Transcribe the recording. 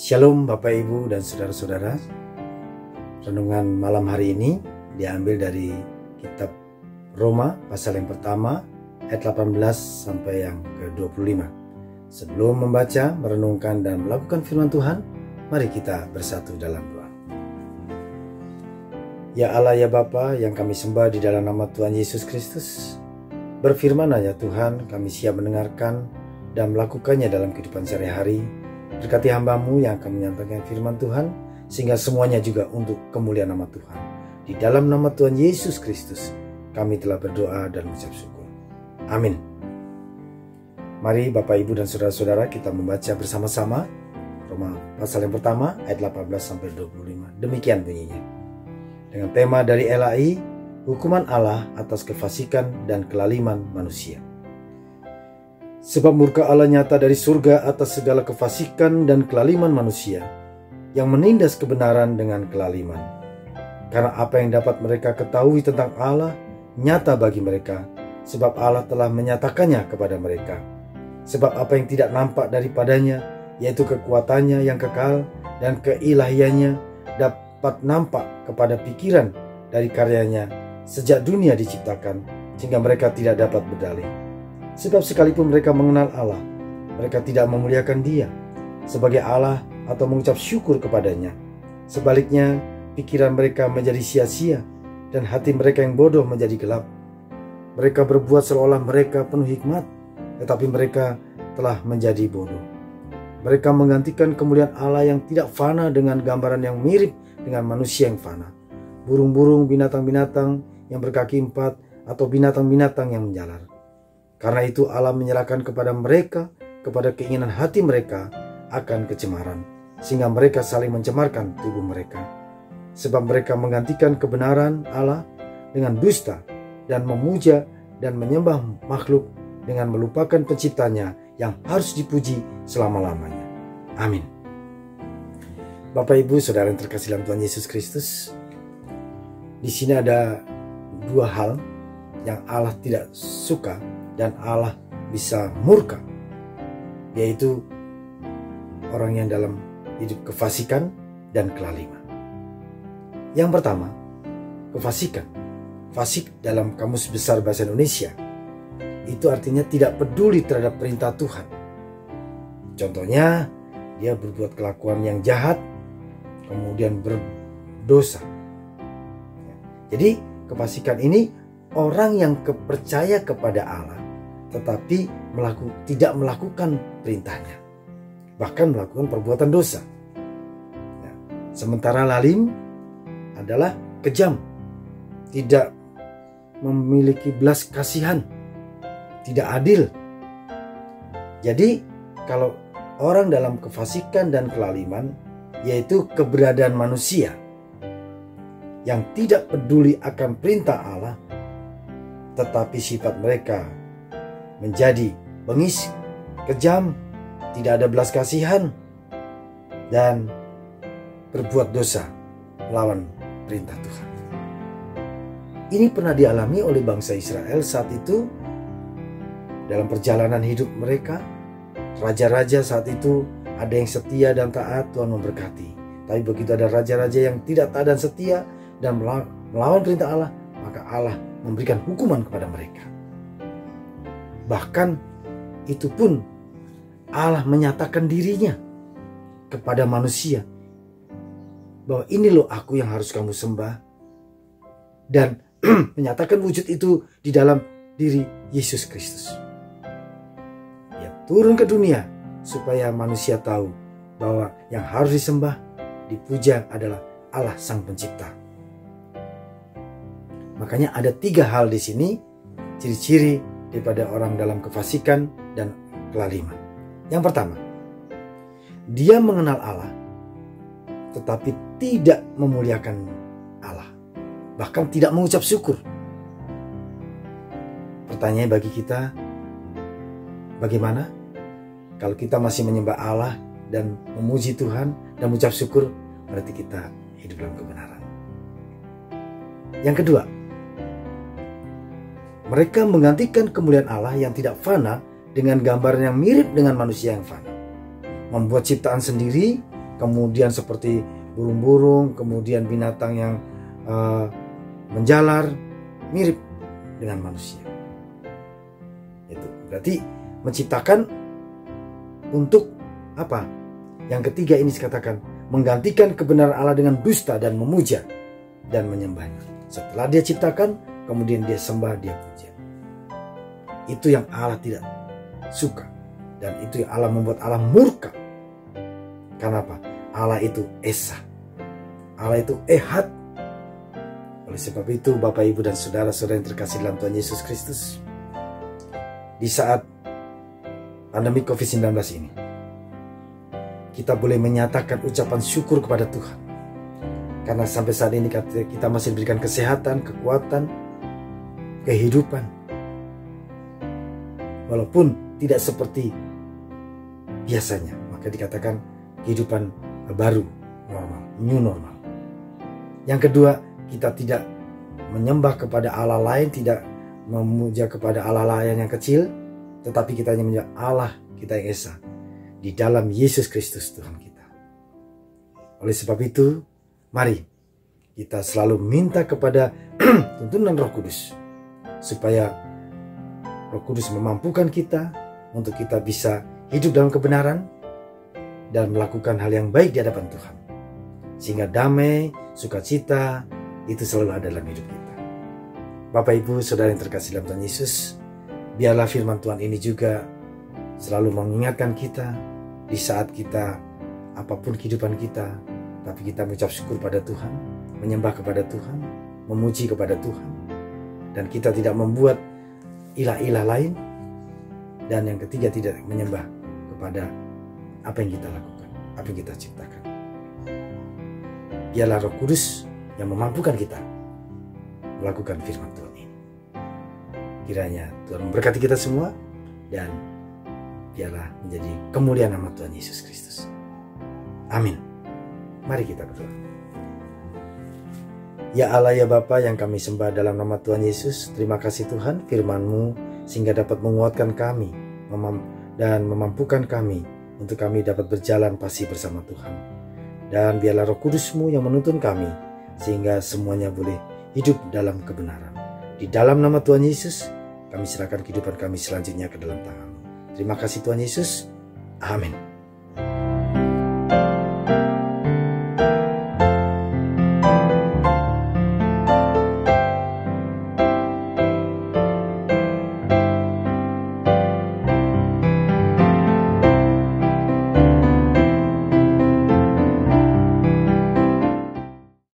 Shalom Bapak Ibu dan Saudara-saudara. Renungan malam hari ini diambil dari kitab Roma pasal yang pertama ayat 18 sampai yang ke-25. Sebelum membaca, merenungkan dan melakukan firman Tuhan, mari kita bersatu dalam doa. Ya Allah ya Bapa yang kami sembah di dalam nama Tuhan Yesus Kristus, berfirman ya Tuhan, kami siap mendengarkan dan melakukannya dalam kehidupan sehari-hari. Berkati hamba-Mu yang akan menyampaikan firman Tuhan, sehingga semuanya juga untuk kemuliaan nama Tuhan. Di dalam nama Tuhan Yesus Kristus, kami telah berdoa dan mengucap syukur. Amin. Mari Bapak Ibu dan Saudara-saudara kita membaca bersama-sama Roma pasal yang pertama ayat 18 sampai 25. Demikian bunyinya. Dengan tema dari LAI, hukuman Allah atas kefasikan dan kelaliman manusia. Sebab murka Allah nyata dari surga atas segala kefasikan dan kelaliman manusia yang menindas kebenaran dengan kelaliman. Karena apa yang dapat mereka ketahui tentang Allah nyata bagi mereka, sebab Allah telah menyatakannya kepada mereka. Sebab apa yang tidak nampak daripadanya, yaitu kekuatannya yang kekal dan keilahiannya, dapat nampak kepada pikiran dari karyanya sejak dunia diciptakan, sehingga mereka tidak dapat berdalih. Sebab sekalipun mereka mengenal Allah, mereka tidak memuliakan Dia sebagai Allah atau mengucap syukur kepadanya. Sebaliknya, pikiran mereka menjadi sia-sia dan hati mereka yang bodoh menjadi gelap. Mereka berbuat seolah mereka penuh hikmat, tetapi mereka telah menjadi bodoh. Mereka menggantikan kemuliaan Allah yang tidak fana dengan gambaran yang mirip dengan manusia yang fana, burung-burung, binatang-binatang yang berkaki empat, atau binatang-binatang yang menjalar. Karena itu Allah menyerahkan kepada mereka, kepada keinginan hati mereka akan kecemaran, sehingga mereka saling mencemarkan tubuh mereka. Sebab mereka menggantikan kebenaran Allah dengan dusta dan memuja dan menyembah makhluk dengan melupakan penciptanya yang harus dipuji selama-lamanya. Amin. Bapak Ibu Saudara yang terkasih dalam Tuhan Yesus Kristus, di sini ada dua hal yang Allah tidak suka dan Allah bisa murka, yaitu orang yang dalam hidup kefasikan dan kelaliman. Yang pertama, kefasikan. Fasik dalam Kamus Besar Bahasa Indonesia itu artinya tidak peduli terhadap perintah Tuhan. Contohnya, dia berbuat kelakuan yang jahat, kemudian berdosa. Jadi kefasikan ini orang yang percaya kepada Allah tetapi tidak melakukan perintahnya, bahkan melakukan perbuatan dosa. Sementara lalim adalah kejam, tidak memiliki belas kasihan, tidak adil. Jadi kalau orang dalam kefasikan dan kelaliman, yaitu keberadaan manusia yang tidak peduli akan perintah Allah, tetapi sifat mereka menjadi bengis, kejam, tidak ada belas kasihan, dan berbuat dosa melawan perintah Tuhan. Ini pernah dialami oleh bangsa Israel saat itu dalam perjalanan hidup mereka. Raja-raja saat itu ada yang setia dan taat, Tuhan memberkati. Tapi begitu ada raja-raja yang tidak taat dan setia dan melawan perintah Allah, maka Allah memberikan hukuman kepada mereka. Bahkan itu pun Allah menyatakan dirinya kepada manusia bahwa ini loh aku yang harus kamu sembah, dan menyatakan wujud itu di dalam diri Yesus Kristus. Dia turun ke dunia supaya manusia tahu bahwa yang harus disembah, dipuja adalah Allah Sang Pencipta. Makanya ada tiga hal di sini, ciri-ciri daripada orang dalam kefasikan dan kelaliman. Yang pertama, dia mengenal Allah tetapi tidak memuliakan Allah, bahkan tidak mengucap syukur. Pertanyaan bagi kita, bagaimana kalau kita masih menyembah Allah dan memuji Tuhan dan mengucap syukur? Berarti kita hidup dalam kebenaran. Yang kedua, mereka menggantikan kemuliaan Allah yang tidak fana dengan gambar yang mirip dengan manusia yang fana. Membuat ciptaan sendiri kemudian seperti burung-burung, kemudian binatang yang menjalar, mirip dengan manusia. Itu berarti menciptakan untuk apa? Yang ketiga ini dikatakan menggantikan kebenaran Allah dengan dusta dan memuja dan menyembahnya. Setelah dia ciptakan, kemudian dia sembah, dia puja. Itu yang Allah tidak suka, dan itu yang Allah membuat Allah murka. Karena apa? Allah itu esa, Allah itu ehad. Oleh sebab itu, Bapak, Ibu, dan saudara-saudara yang terkasih dalam Tuhan Yesus Kristus, di saat pandemi COVID-19 ini, kita boleh menyatakan ucapan syukur kepada Tuhan. Karena sampai saat ini kita masih diberikan kesehatan, kekuatan, kehidupan. Walaupun tidak seperti biasanya, maka dikatakan kehidupan baru, normal, new normal. Yang kedua, kita tidak menyembah kepada Allah lain, tidak memuja kepada Allah lain yang kecil, tetapi kita hanya menyembah Allah kita yang esa di dalam Yesus Kristus Tuhan kita. Oleh sebab itu, mari kita selalu minta kepada tuntunan Roh Kudus, supaya Roh Kudus memampukan kita untuk kita bisa hidup dalam kebenaran dan melakukan hal yang baik di hadapan Tuhan, sehingga damai, sukacita itu selalu ada dalam hidup kita. Bapak, Ibu, saudara yang terkasih dalam Tuhan Yesus, biarlah firman Tuhan ini juga selalu mengingatkan kita di saat kita, apapun kehidupan kita, tapi kita mengucap syukur pada Tuhan, menyembah kepada Tuhan, memuji kepada Tuhan, dan kita tidak membuat ilah-ilah lain, dan yang ketiga tidak menyembah kepada apa yang kita lakukan, apa yang kita ciptakan. Biarlah Roh Kudus yang memampukan kita melakukan firman Tuhan ini. Kiranya Tuhan memberkati kita semua, dan biarlah menjadi kemuliaan nama Tuhan Yesus Kristus. Amin. Mari kita berdoa. Ya Allah, ya Bapa yang kami sembah dalam nama Tuhan Yesus, terima kasih Tuhan firman-Mu sehingga dapat menguatkan kami dan memampukan kami untuk kami dapat berjalan pasti bersama Tuhan. Dan biarlah Roh Kudus-Mu yang menuntun kami sehingga semuanya boleh hidup dalam kebenaran. Di dalam nama Tuhan Yesus, kami serahkan kehidupan kami selanjutnya ke dalam tangan-Mu. Terima kasih Tuhan Yesus. Amin.